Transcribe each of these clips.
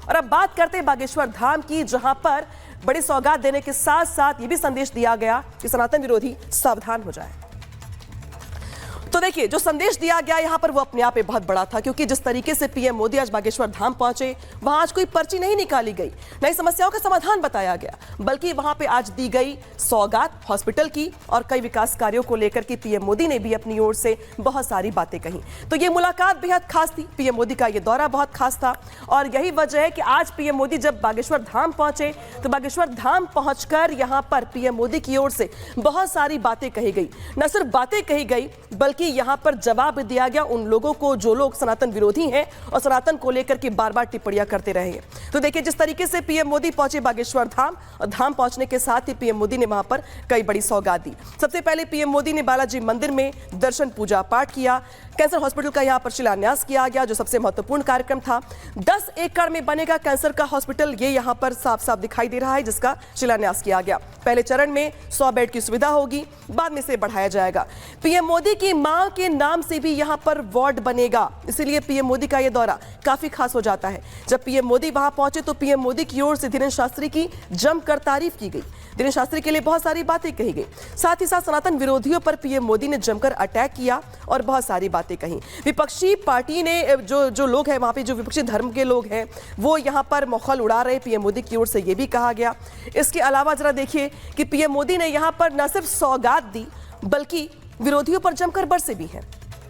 और अब बात करते हैं बागेश्वर धाम की, जहां पर बड़ी सौगात देने के साथ साथ ये भी संदेश दिया गया कि सनातन विरोधी सावधान हो जाए। तो देखिए, जो संदेश दिया गया यहां पर वो अपने आप में बहुत बड़ा था, क्योंकि जिस तरीके से पीएम मोदी आज बागेश्वर धाम पहुंचे, वहां आज कोई पर्ची नहीं निकाली गई, नई समस्याओं का समाधान बताया गया, बल्कि वहां पे आज दी गई सौगात हॉस्पिटल की और कई विकास कार्यों को लेकर के पीएम मोदी ने भी अपनी ओर से बहुत सारी बातें कही। तो ये मुलाकात बेहद खास थी, पीएम मोदी का ये दौरा बहुत खास था और यही वजह है कि आज पीएम मोदी जब बागेश्वर धाम पहुंचे तो बागेश्वर धाम पहुंचकर यहां पर पीएम मोदी की ओर से बहुत सारी बातें कही गई। न सिर्फ बातें कही गई बल्कि यहां पर जवाब दिया गया उन लोगों को जो लोग सनातन विरोधी हैं और सनातन को लेकर के बार-बार टिप्पणियां करते रहे हैं। तो देखिए, जिस तरीके से पीएम मोदी पहुंचे बागेश्वर धाम और धाम पहुंचने के साथ ही पीएम मोदी ने वहां पर कई बड़ी सौगात दी। सबसे पहले पीएम मोदी ने बालाजी मंदिर में दर्शन पूजा पाठ किया, कैंसर हॉस्पिटल का यहां पर शिलान्यास किया गया, जो सबसे महत्वपूर्ण कार्यक्रम था। 10 एकड़ में बनेगा कैंसर का हॉस्पिटल, ये यहां पर साफ साफ दिखाई दे रहा है, जिसका शिलान्यास किया गया। पहले चरण में 100 बेड की सुविधा होगी, बाद में इसे बढ़ाया जाएगा। पीएम मोदी की मां के नाम से भी यहां पर वार्ड बनेगा, इसीलिए पीएम मोदी का यह दौरा काफी खास हो जाता है। जब पीएम मोदी वहां पहुंचे तो पीएम मोदी की ओर से धीरेन्द्र शास्त्री की जमकर तारीफ की गई, धीरेन्द्र शास्त्री के लिए बहुत सारी बातें कही गई। साथ ही साथ सनातन विरोधियों पर पीएम मोदी ने जमकर अटैक किया और बहुत सारी बातें कही। विपक्षी पार्टी ने जो लोग हैं वहां पे, जो विपक्षी धर्म के लोग हैं, वो यहां पर मखौल उड़ा रहे, पीएम मोदी की ओर से यह भी कहा गया। इसके अलावा जरा देखिए कि पीएम मोदी ने यहां पर न सिर्फ सौगात दी बल्कि विरोधियों पर जमकर बरसे भी हैं।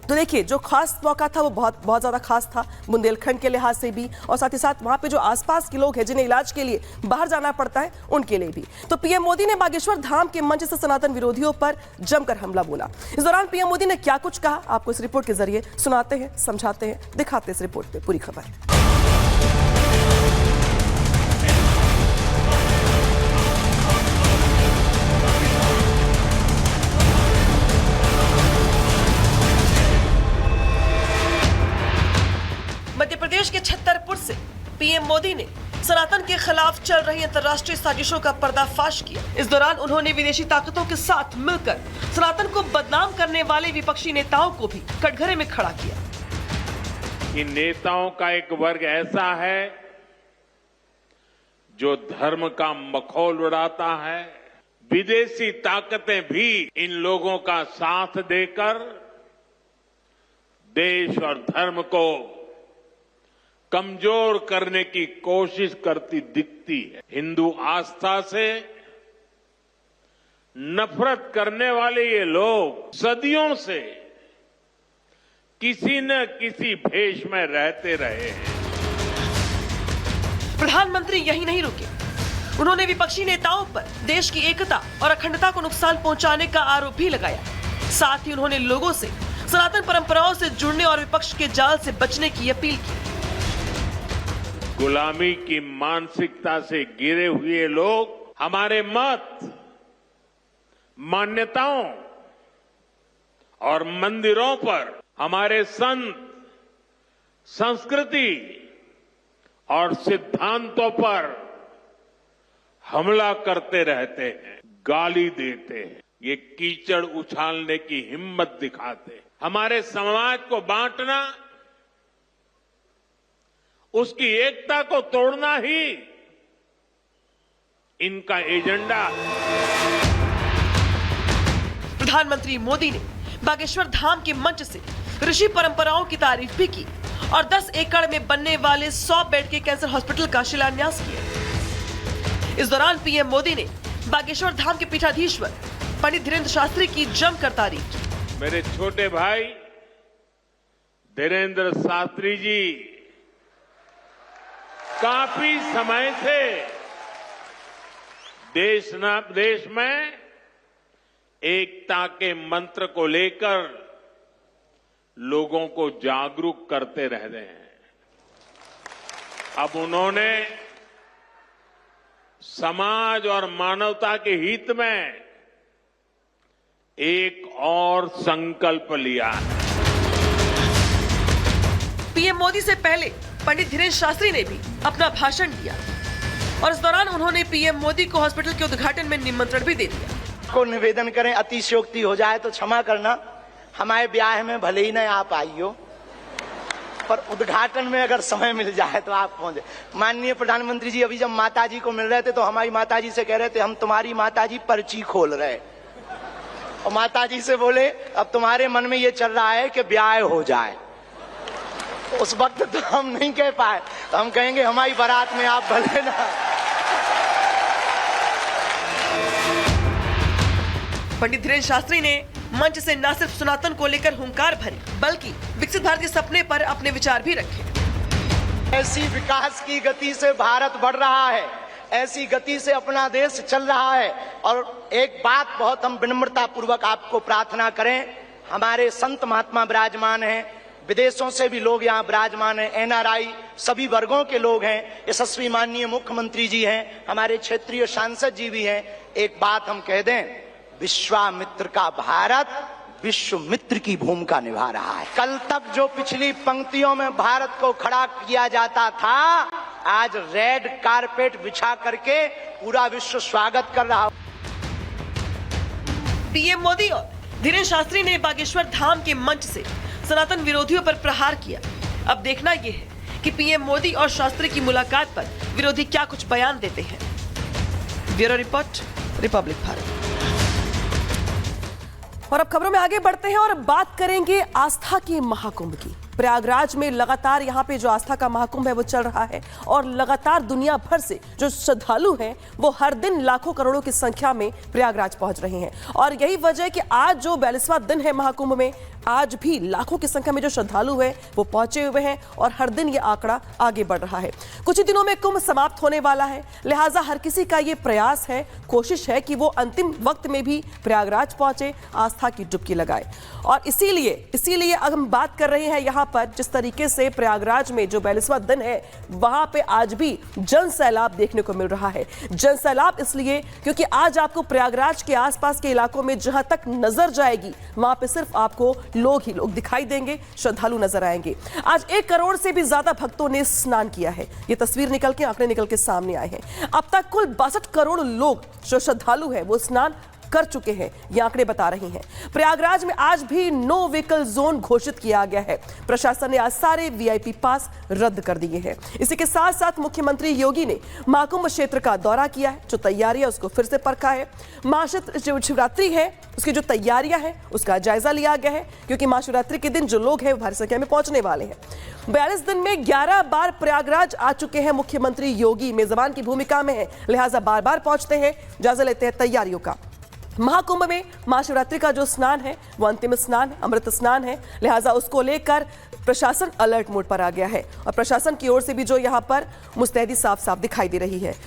तो देखिए, जो खास मौका था वो बहुत ज्यादा खास था बुंदेलखंड के लिहाज से भी, और साथ ही साथ वहां पे जो आसपास के लोग हैं जिन्हें इलाज के लिए बाहर जाना पड़ता है उनके लिए भी। तो पीएम मोदी ने बागेश्वर धाम के मंच से सनातन विरोधियों पर जमकर हमला बोला। इस दौरान पीएम मोदी ने क्या कुछ कहा, आपको इस रिपोर्ट के जरिए सुनाते हैं, समझाते हैं, दिखाते हैं इस रिपोर्ट में पूरी खबर। मध्य प्रदेश के छतरपुर से पीएम मोदी ने सनातन के खिलाफ चल रही अंतर्राष्ट्रीय साजिशों का पर्दाफाश किया। इस दौरान उन्होंने विदेशी ताकतों के साथ मिलकर सनातन को बदनाम करने वाले विपक्षी नेताओं को भी कटघरे में खड़ा किया। इन नेताओं का एक वर्ग ऐसा है जो धर्म का मखौल उड़ाता है। विदेशी ताकतें भी इन लोगों का साथ देकर देश और धर्म को कमजोर करने की कोशिश करती दिखती है। हिंदू आस्था से नफरत करने वाले ये लोग सदियों से किसी न किसी भेष में रहते रहे हैं। प्रधानमंत्री यही नहीं रुके, उन्होंने विपक्षी नेताओं पर देश की एकता और अखंडता को नुकसान पहुंचाने का आरोप भी लगाया। साथ ही उन्होंने लोगों से सनातन परंपराओं से जुड़ने और विपक्ष के जाल से बचने की अपील की। गुलामी की मानसिकता से घिरे हुए लोग हमारे मत, मान्यताओं और मंदिरों पर, हमारे संत, संस्कृति और सिद्धांतों पर हमला करते रहते हैं, गाली देते हैं, ये कीचड़ उछालने की हिम्मत दिखाते हैं। हमारे समाज को बांटना, उसकी एकता को तोड़ना ही इनका एजेंडा। प्रधानमंत्री मोदी ने बागेश्वर धाम के मंच से ऋषि परंपराओं की तारीफ भी की और 10 एकड़ में बनने वाले 100 बेड के कैंसर हॉस्पिटल का शिलान्यास किया। इस दौरान पीएम मोदी ने बागेश्वर धाम के पीठाधीश्वर पंडित धीरेन्द्र शास्त्री की जमकर तारीफ की। मेरे छोटे भाई धीरेन्द्र शास्त्री जी काफी समय से देश में एकता के मंत्र को लेकर लोगों को जागरूक करते रह रहे हैं। अब उन्होंने समाज और मानवता के हित में एक और संकल्प लिया है। पीएम मोदी से पहले पंडित धीरेन्द्र शास्त्री ने भी अपना भाषण दिया और इस दौरान उन्होंने पीएम मोदी को हॉस्पिटल के उद्घाटन में निमंत्रण भी दे दिया। को निवेदन करें, अतिशयोक्ति हो जाए तो क्षमा करना, हमारे ब्याह में भले ही न आप आई हो, पर उद्घाटन में अगर समय मिल जाए तो आप पहुंचे। माननीय प्रधानमंत्री जी अभी जब माता जी को मिल रहे थे तो हमारी माता जी से कह रहे थे हम तुम्हारी माता जी पर्ची खोल रहे, और माता जी से बोले अब तुम्हारे मन में ये चल रहा है कि ब्याह हो जाए। उस वक्त तो हम नहीं कह पाए, तो हम कहेंगे हमारी बारात में आप भले ना। पंडित धीरेन्द्र शास्त्री ने मंच से न सिर्फ सनातन को लेकर हुंकार भरी बल्कि विकसित भारत के सपने पर अपने विचार भी रखे। ऐसी विकास की गति से भारत बढ़ रहा है, ऐसी गति से अपना देश चल रहा है। और एक बात बहुत हम विनम्रता पूर्वक आपको प्रार्थना करें, हमारे संत महात्मा विराजमान हैं, विदेशों से भी लोग यहाँ विराजमान हैं, एनआरआई सभी वर्गों के लोग हैं, यशस्वी माननीय मुख्यमंत्री जी हैं, हमारे क्षेत्रीय सांसद जी भी हैं। एक बात हम कह दें, विश्वामित्र का भारत विश्व मित्र की भूमिका निभा रहा है। कल तक जो पिछली पंक्तियों में भारत को खड़ा किया जाता था, आज रेड कारपेट बिछा करके पूरा विश्व स्वागत कर रहा। पीएम मोदी और धीरेन्द्र शास्त्री ने बागेश्वर धाम के मंच से सनातन विरोधियों पर प्रहार किया। अब देखना यह है कि पीएम मोदी और शास्त्री की मुलाकात पर विरोधी क्या कुछ बयान देते हैं। Bureau report, Republic Bharat. और अब खबरों में आगे बढ़ते हैं और बात करेंगे आस्था के महाकुंभ की। प्रयागराज में लगातार यहाँ पे जो आस्था का महाकुंभ है वो चल रहा है और लगातार दुनिया भर से जो श्रद्धालु हैं वो हर दिन लाखों करोड़ों की संख्या में प्रयागराज पहुंच रहे हैं। और यही वजह है कि आज जो 42वां दिन है महाकुंभ में, आज भी लाखों की संख्या में जो श्रद्धालु हैं वो पहुंचे हुए हैं और हर दिन ये आंकड़ा आगे बढ़ रहा है। कुछ ही दिनों में कुंभ समाप्त होने वाला है, लिहाजा हर किसी का ये प्रयास है, कोशिश है कि वो अंतिम वक्त में भी प्रयागराज पहुंचे, आस्था की डुबकी लगाए। और इसीलिए अब हम बात कर रहे हैं यहाँ पर जिस तरीके से प्रयागराज में जो 42वां दिन है वहां पे आज भी जन सैलाब देखने को मिल रहा है। जन सैलाब इसलिए क्योंकि आज आपको प्रयागराज के आसपास के इलाकों में जहां तक नजर जाएगी वहां पे सिर्फ आपको लोग ही लोग दिखाई देंगे, श्रद्धालु नजर आएंगे। आज 1 करोड़ से भी ज्यादा भक्तों ने स्नान किया है। ये तस्वीर निकल के आंकड़े निकल के सामने आए हैं। अब तक कुल 62 करोड़ लोग जो श्रद्धालु हैं वो स्नान कर चुके हैं, ये आंकड़े बता रही हैं। प्रयागराज में आज भी नो व्हीकल जोन घोषित किया गया है। प्रशासन ने आज सारे वीआईपी पास रद्द कर दिए हैं। इसी के साथ साथ मुख्यमंत्री योगी ने महाकुंभ क्षेत्र का दौरा किया है, जो तैयारियां उसको फिर से परखा है। महाशिवरात्रि है उसकी जो तैयारियां हैं उसका जायजा लिया गया है, क्योंकि महाशिवरात्रि के दिन जो लोग हैं भारी संख्या में पहुंचने वाले हैं। 42 दिन में 11 बार प्रयागराज आ चुके हैं मुख्यमंत्री योगी, मेजबान की भूमिका में है, लिहाजा बार बार पहुंचते हैं, जायजा लेते हैं तैयारियों का। महाकुंभ में महाशिवरात्रि का जो स्नान है वो अंतिम स्नान, अमृत स्नान है, लिहाजा उसको लेकर प्रशासन अलर्ट मोड पर आ गया है और प्रशासन की ओर से भी जो यहाँ पर मुस्तैदी साफ साफ दिखाई दे रही है।